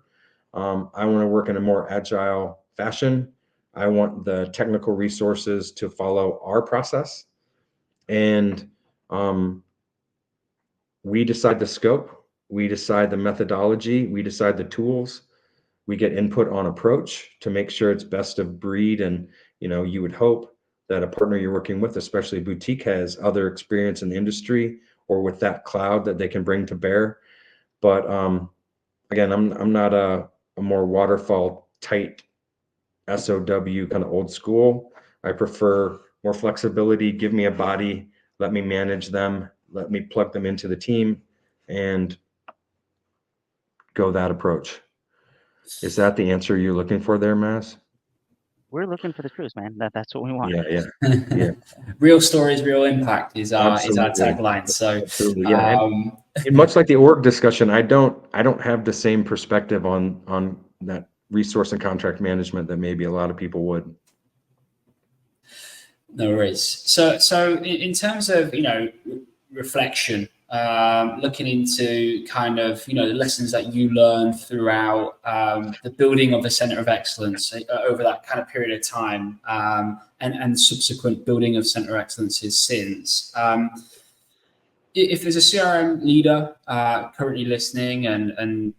Speaker 4: I want to work in a more agile fashion. I want the technical resources to follow our process. And we decide the scope, we decide the methodology, we decide the tools, we get input on approach to make sure it's best of breed. And, you would hope that a partner you're working with, especially a boutique, has other experience in the industry or with that cloud that they can bring to bear. But again, I'm not a more waterfall tight SOW kind of old school. I prefer more flexibility. Give me a body, let me manage them, let me plug them into the team, and go that approach. Is that the answer you're looking for there, Maz?
Speaker 2: we're looking for the truth, man. That's what we want.
Speaker 4: Yeah.
Speaker 3: Real stories, real impact is our
Speaker 4: Absolutely.
Speaker 3: tagline. So
Speaker 4: Absolutely. Yeah. And much like the org discussion, I don't have the same perspective on that resource and contract management that maybe a lot of people would.
Speaker 3: no worries. So in terms of reflection, looking into kind of the lessons that you learned throughout the building of the Centre of Excellence over that kind of period of time, and subsequent building of Centre of Excellences since. If there's a CRM leader currently listening and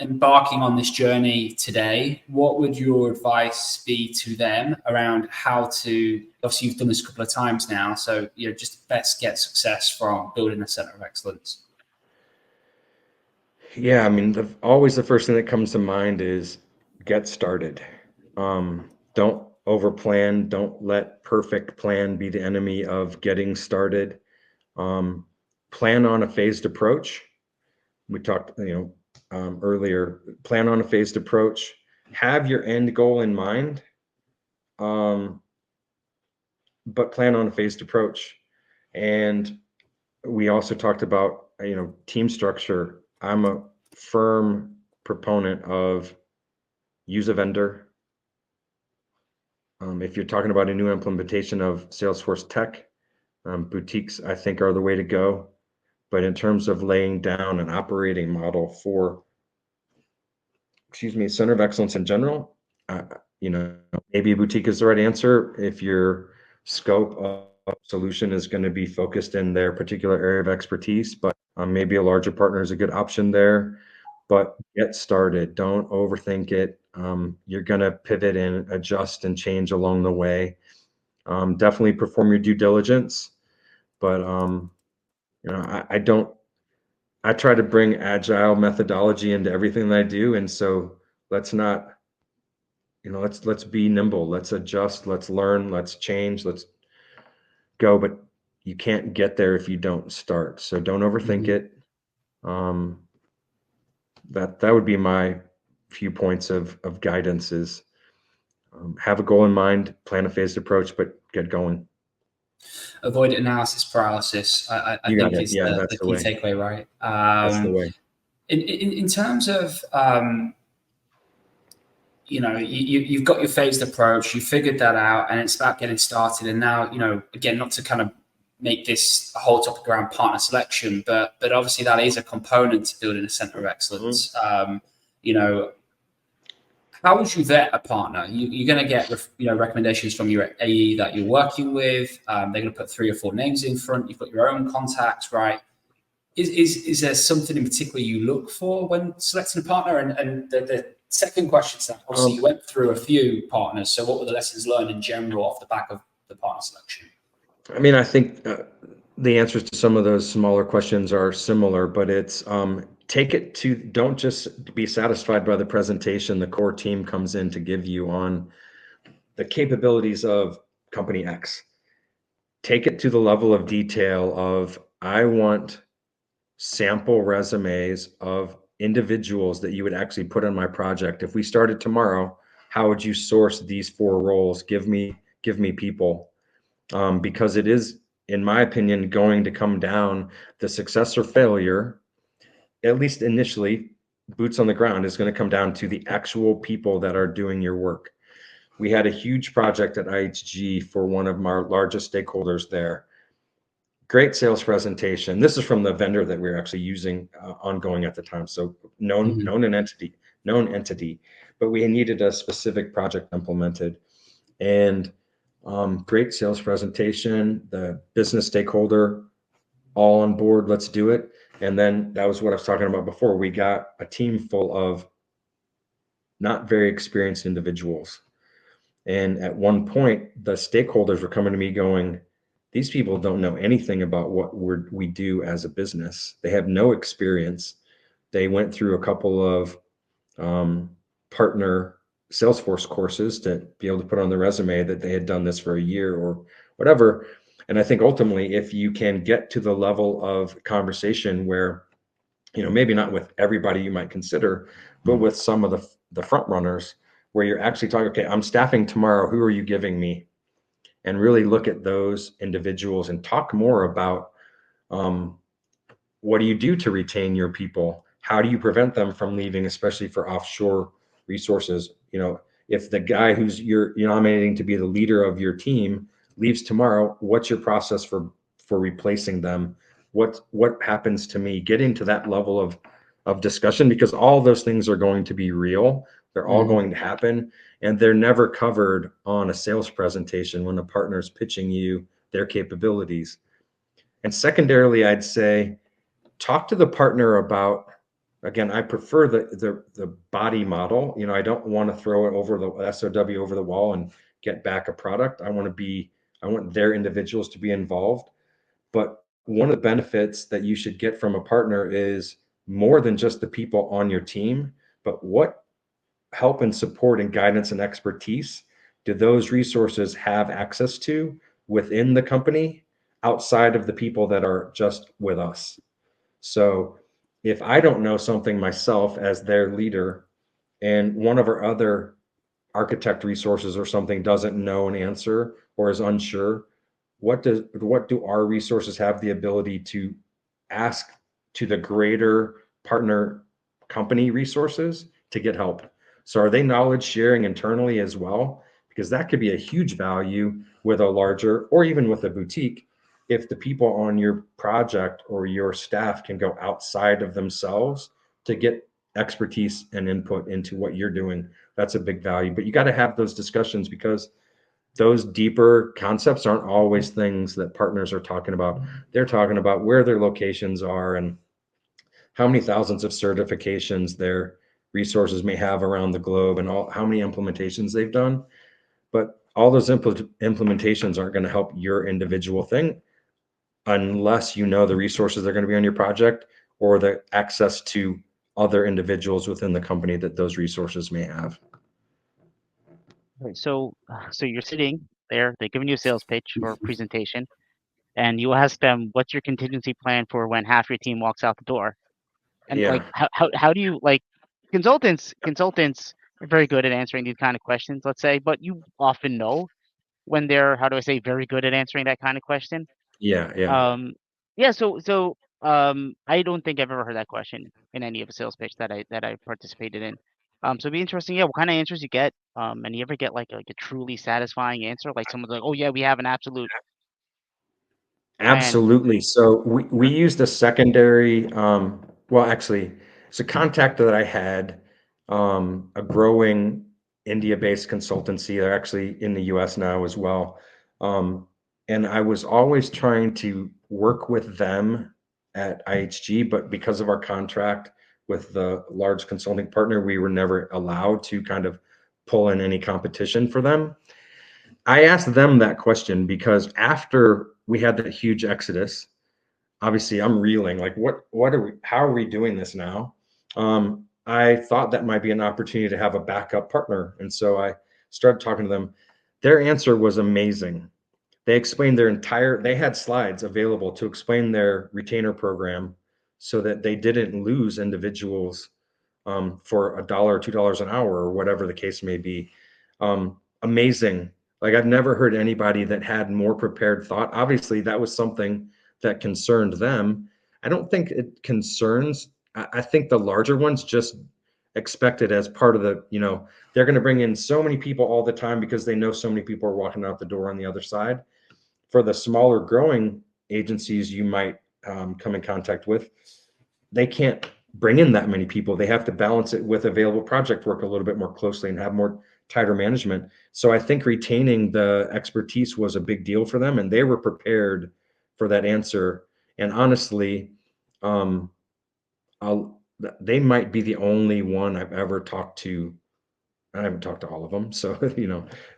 Speaker 3: embarking on this journey today, what would your advice be to them around how to, obviously you've done this a couple of times now, so just best get success from building a Centre of Excellence?
Speaker 4: Yeah, I mean, always the first thing that comes to mind is get started. Don't overplan. Don't let perfect plan be the enemy of getting started. Plan on a phased approach. We talked, earlier. Plan on a phased approach. Have your end goal in mind, but plan on a phased approach. And we also talked about, team structure. I'm a firm proponent of use a vendor. If you're talking about a new implementation of Salesforce Tech, boutiques, I think, are the way to go. But in terms of laying down an operating model for, Center of Excellence in general, maybe a boutique is the right answer if your scope of solution is going to be focused in their particular area of expertise, but maybe a larger partner is a good option there. but get started. Don't overthink it. You're going to pivot and adjust and change along the way. Definitely perform your due diligence, but I try to bring agile methodology into everything that I do. And so let's not, let's be nimble, let's adjust, let's learn, let's change, let's go. But you can't get there if you don't start. So don't overthink it. That would be my few points of guidance is have a goal in mind, plan a phased approach, but get going.
Speaker 3: Avoid analysis paralysis, I think is the key takeaway, right?
Speaker 4: That's the way.
Speaker 3: In terms of, you've got your phased approach, you figured that out, and it's about getting started. And now, again, not to kind of make this a whole topic around partner selection, but obviously that is a component to building a center of excellence. How would you vet a partner? You're going to get recommendations from your AE that you're working with. They're going to put 3 or 4 names in front. You've got your own contacts, right? Is there something in particular you look for when selecting a partner? And the second question is that obviously you went through a few partners. So what were the lessons learned in general off the back of the partner selection?
Speaker 4: I mean, I think the answers to some of those smaller questions are similar, but it's don't just be satisfied by the presentation the core team comes in to give you on the capabilities of company X. Take it to the level of detail of, I want sample resumes of individuals that you would actually put on my project. If we started tomorrow, how would you source these 4 roles? Give me people. Because it is, in my opinion, going to come down, the success or failure, at least initially, boots on the ground, is going to come down to the actual people that are doing your work. We had a huge project at IHG for one of our largest stakeholders there. Great sales presentation. This is from the vendor that we were actually using ongoing at the time. So known entity, but we needed a specific project implemented. And great sales presentation, the business stakeholder all on board, let's do it. And then that was what I was talking about before. We got a team full of not very experienced individuals. And at one point, the stakeholders were coming to me going, these people don't know anything about what we do as a business. They have no experience. They went through a couple of partner Salesforce courses to be able to put on the resume that they had done this for a year or whatever. And I think ultimately, if you can get to the level of conversation where, maybe not with everybody you might consider, but with some of the front runners, where you're actually talking, okay, I'm staffing tomorrow, who are you giving me? And really look at those individuals and talk more about what do you do to retain your people? How do you prevent them from leaving, especially for offshore resources? If the guy who's you're nominating to be the leader of your team leaves tomorrow, what's your process for replacing them? What happens to me? Getting to that level of discussion, because all those things are going to be real. They're all going to happen, and they're never covered on a sales presentation when a partner is pitching you their capabilities. And secondarily, I'd say talk to the partner about, again, I prefer the body model. I don't want to throw it over the SOW over the wall and get back a product. I want their individuals to be involved. But one of the benefits that you should get from a partner is more than just the people on your team, but what help and support and guidance and expertise do those resources have access to within the company outside of the people that are just with us? So if I don't know something myself as their leader, and one of our other architect resources or something doesn't know an answer or is unsure, what do our resources have the ability to ask to the greater partner company resources to get help? So are they knowledge sharing internally as well? Because that could be a huge value with a larger, or even with a boutique, if the people on your project or your staff can go outside of themselves to get expertise and input into what you're doing. That's a big value. But you got to have those discussions, because those deeper concepts aren't always things that partners are talking about. They're talking about where their locations are and how many thousands of certifications their resources may have around the globe and how many implementations they've done. But all those implementations aren't going to help your individual thing unless you know the resources that are going to be on your project or the access to other individuals within the company that those resources may have.
Speaker 2: Okay, so you're sitting there, they're giving you a sales pitch or presentation, and you ask them, what's your contingency plan for when half your team walks out the door? And like,
Speaker 4: Yeah.
Speaker 2: how do you like consultants are very good at answering these kind of questions, let's say, but you often know when they're, how do I say, very good at answering that kind of question.
Speaker 4: Yeah. Yeah.
Speaker 2: Yeah, I don't think I've ever heard that question in any of a sales pitch that I participated in. So it'd be interesting, yeah, what kind of answers you get. And you ever get like a truly satisfying answer, like someone's like, oh yeah, we have an absolute plan.
Speaker 4: Absolutely. So we used a secondary, well, actually, it's a contact that I had, a growing India-based consultancy. They're actually in the US now as well. Um, and I was always trying to work with them at IHG, but because of our contract with the large consulting partner, we were never allowed to kind of pull in any competition for them. I asked them that question because after we had that huge exodus, obviously I'm reeling like what are we how are we doing this now? I thought that might be an opportunity to have a backup partner. And so I started talking to them. Their answer was amazing. They explained they had slides available to explain their retainer program so that they didn't lose individuals for $1 or $2 an hour or whatever the case may be. Amazing. Like I've never heard anybody that had more prepared thought. Obviously, that was something that concerned them. I don't think it concerns. I think the larger ones just expect it as part of they're going to bring in so many people all the time because they know so many people are walking out the door on the other side. For the smaller growing agencies you might come in contact with, they can't bring in that many people. They have to balance it with available project work a little bit more closely and have more tighter management. So I think retaining the expertise was a big deal for them, and they were prepared for that answer. And honestly, um, they might be the only one I've ever talked to. I haven't talked to all of them, so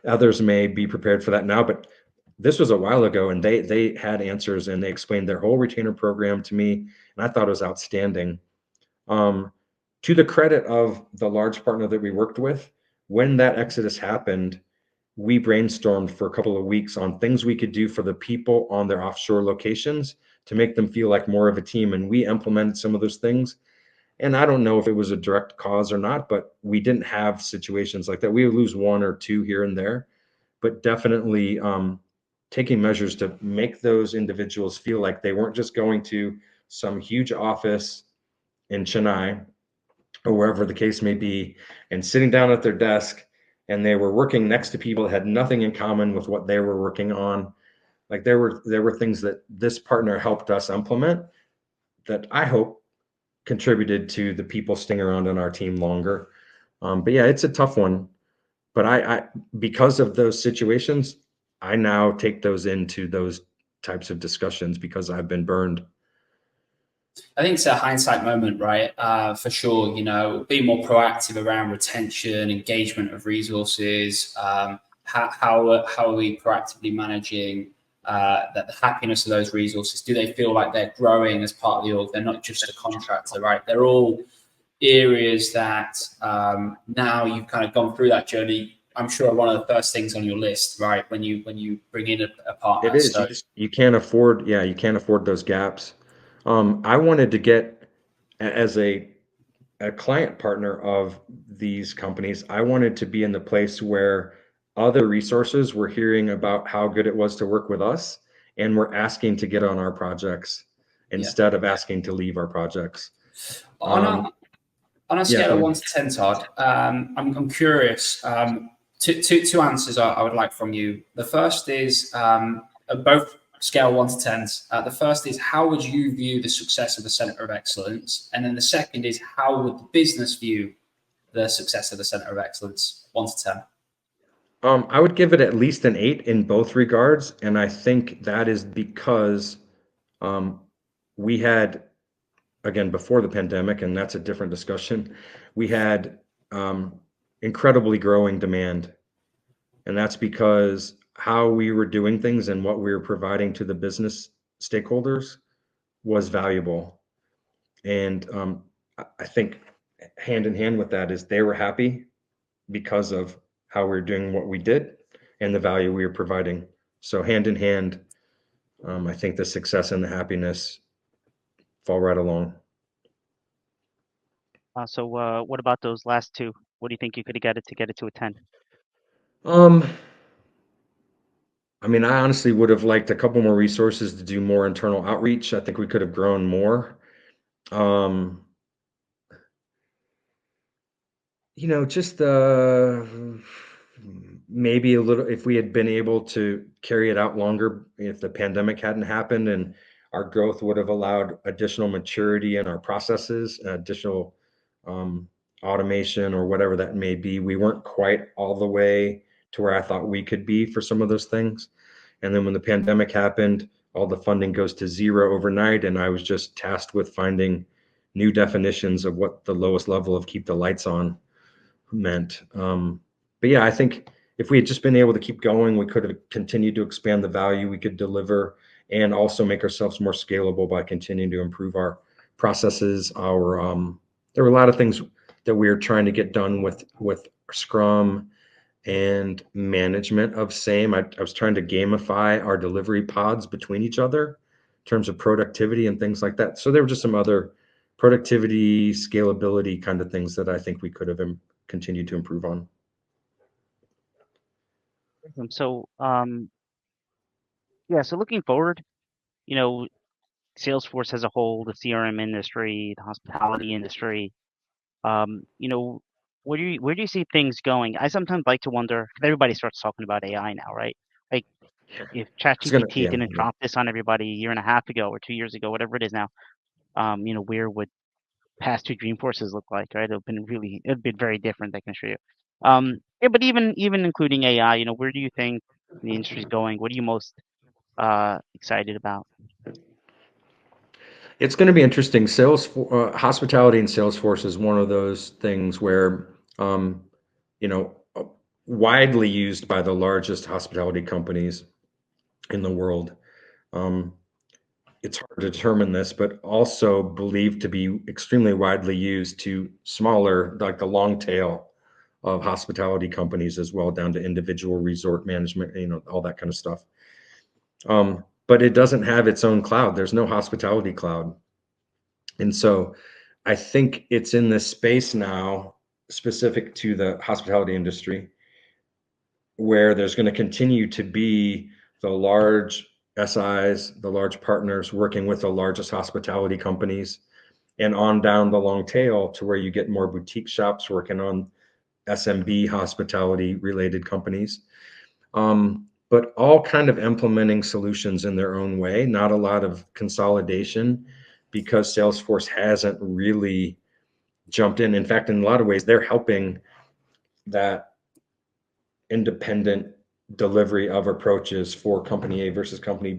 Speaker 4: others may be prepared for that now. But this was a while ago, and they had answers, and they explained their whole retainer program to me, and I thought it was outstanding. Um, to the credit of the large partner that we worked with, when that exodus happened, we brainstormed for a couple of weeks on things we could do for the people on their offshore locations to make them feel like more of a team. And we implemented some of those things. And I don't know if it was a direct cause or not, but we didn't have situations like that. We would lose one or two here and there, but definitely taking measures to make those individuals feel like they weren't just going to some huge office in Chennai or wherever the case may be and sitting down at their desk, and they were working next to people that had nothing in common with what they were working on. Like there were things that this partner helped us implement that I hope contributed to the people staying around on our team longer. But yeah, it's a tough one. But I because of those situations, I now take those into those types of discussions because I've been burned.
Speaker 3: I think it's a hindsight moment, right? For sure, being more proactive around retention, engagement of resources. How are we proactively managing the happiness of those resources? Do they feel like they're growing as part of the org? They're not just a contractor, right? They're all areas that now you've kind of gone through that journey. I'm sure one of the first things on your list, right, when you bring in a partner.
Speaker 4: It is.
Speaker 3: So
Speaker 4: You can't afford. Yeah, you can't afford those gaps. I wanted to get as a client partner of these companies. I wanted to be in the place where other resources were hearing about how good it was to work with us, and were asking to get on our projects
Speaker 3: yeah,
Speaker 4: instead of asking to leave our projects.
Speaker 3: on a on a
Speaker 4: Yeah,
Speaker 3: scale
Speaker 4: go
Speaker 3: of
Speaker 4: ahead.
Speaker 3: 1 to 10, Todd, I'm curious. Two answers I would like from you. The first is both scale 1 to 10s. The first is, how would you view the success of the Centre of Excellence? And then the second is, how would the business view the success of the Centre of Excellence? 1 to 10.
Speaker 4: I would give it at least an 8 in both regards, and I think that is because um, we had again, before the pandemic, and that's a different discussion, we had incredibly growing demand. And that's because how we were doing things and what we were providing to the business stakeholders was valuable. And I think hand in hand with that is they were happy because of how we were doing what we did and the value we were providing. So hand in hand, I think the success and the happiness fall right along.
Speaker 2: So what about those last two? What do you think you could have got it to a 10?
Speaker 4: Um, I mean, I honestly would have liked a couple more resources to do more internal outreach. I think we could have grown more. Um, just maybe a little, if we had been able to carry it out longer, if the pandemic hadn't happened, and our growth would have allowed additional maturity in our processes, additional um, automation or whatever that may be. We weren't quite all the way to where I thought we could be for some of those things. And then when the pandemic happened, all the funding goes to zero overnight. And I was just tasked with finding new definitions of what the lowest level of keep the lights on meant. But yeah, I think if we had just been able to keep going, we could have continued to expand the value we could deliver and also make ourselves more scalable by continuing to improve our processes. There were a lot of things that we were trying to get done with Scrum and management of same. I was trying to gamify our delivery pods between each other in terms of productivity and things like that. So there were just some other productivity, scalability kind of things that I think we could have continued to improve on.
Speaker 2: So yeah, so looking forward, you know, Salesforce as a whole, the CRM industry, the hospitality industry, you know, where do you see things going? I sometimes like to wonder, 'cause everybody starts talking about AI now, right? Like if ChatGPT
Speaker 4: Yeah,
Speaker 2: didn't drop this on everybody a year and a half ago or 2 years ago, whatever it is now, you know, where would past two Dreamforces look like, right? It'd been very different, I can assure you. Yeah, but even including AI, you know, where do you think the industry's going? What are you most excited about?
Speaker 4: it's going to be interesting. Hospitality and Salesforce is one of those things where, um, you know, widely used by the largest hospitality companies in the world. Um, it's hard to determine this, but also believed to be extremely widely used to smaller, like the long tail of hospitality companies as well, down to individual resort management, all that kind of stuff. But it doesn't have its own cloud. There's no hospitality cloud. And so I think it's in this space now, specific to the hospitality industry, where there's going to continue to be the large SIs, the large partners working with the largest hospitality companies, and on down the long tail to where you get more boutique shops working on SMB hospitality related companies. But all kind of implementing solutions in their own way, not a lot of consolidation because Salesforce hasn't really jumped in. In fact, in a lot of ways, they're helping that independent delivery of approaches for company A versus company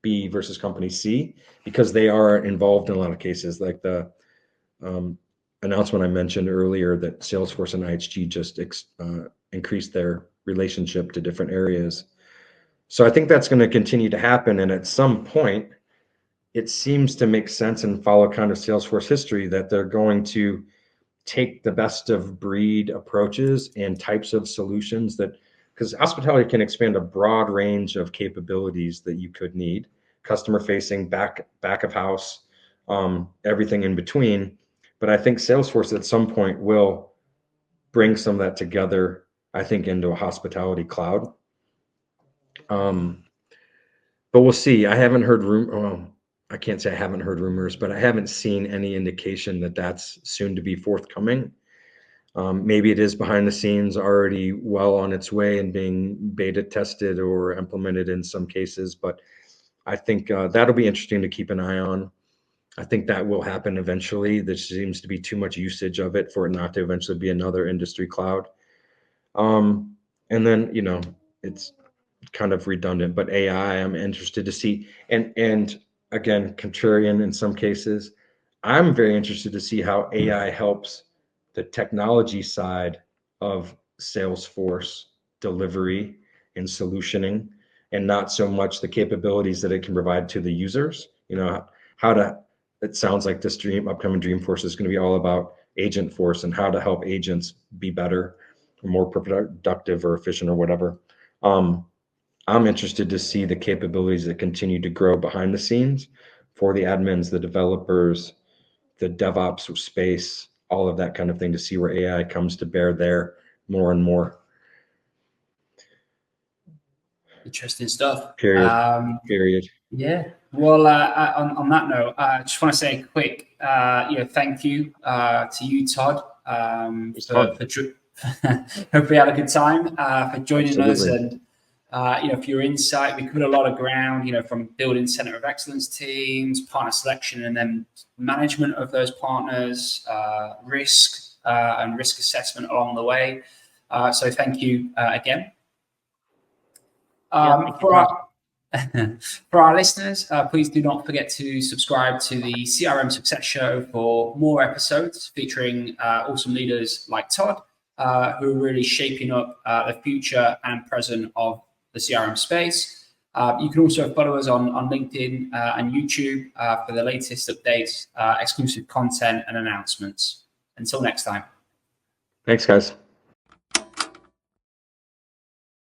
Speaker 4: B versus company C, because they are involved in a lot of cases, like the um, announcement I mentioned earlier that Salesforce and IHG just increased their relationship to different areas. So I think that's going to continue to happen. And at some point, it seems to make sense and follow kind of Salesforce history that they're going to take the best of breed approaches and types of solutions that, because hospitality can expand a broad range of capabilities that you could need, customer facing, back of house, everything in between. But I think Salesforce at some point will bring some of that together, I think, into a hospitality cloud. But we'll see. I haven't heard I can't say I haven't heard rumors, but I haven't seen any indication that that's soon to be forthcoming. Maybe it is behind the scenes already well on its way and being beta tested or implemented in some cases, but I think that'll be interesting to keep an eye on. I think that will happen eventually. There seems to be too much usage of it for it not to eventually be another industry cloud. And then, it's kind of redundant, but AI, I'm interested to see. And again, contrarian in some cases, I'm very interested to see how AI helps the technology side of Salesforce delivery and solutioning, and not so much the capabilities that it can provide to the users. You know, how to, it sounds like this upcoming Dreamforce is going to be all about agent force and how to help agents be better or more productive or efficient or whatever. I'm interested to see the capabilities that continue to grow behind the scenes for the admins, the developers, the DevOps space, all of that kind of thing, to see where AI comes to bear there more and more.
Speaker 3: Interesting stuff.
Speaker 4: Period. Period.
Speaker 3: Yeah. Well, on that note, I just want to say a quick, thank you to you, Todd, for hope we had a good time for joining us, and for your insight. We covered a lot of ground, from building Centre of Excellence teams, partner selection, and then management of those partners, risk and risk assessment along the way. So thank you again. For our listeners, please do not forget to subscribe to the CRM Success Show for more episodes featuring awesome leaders like Todd, who are really shaping up the future and present of the CRM space. You can also follow us on LinkedIn and YouTube for the latest updates, exclusive content, and announcements. Until next time.
Speaker 4: Thanks, guys.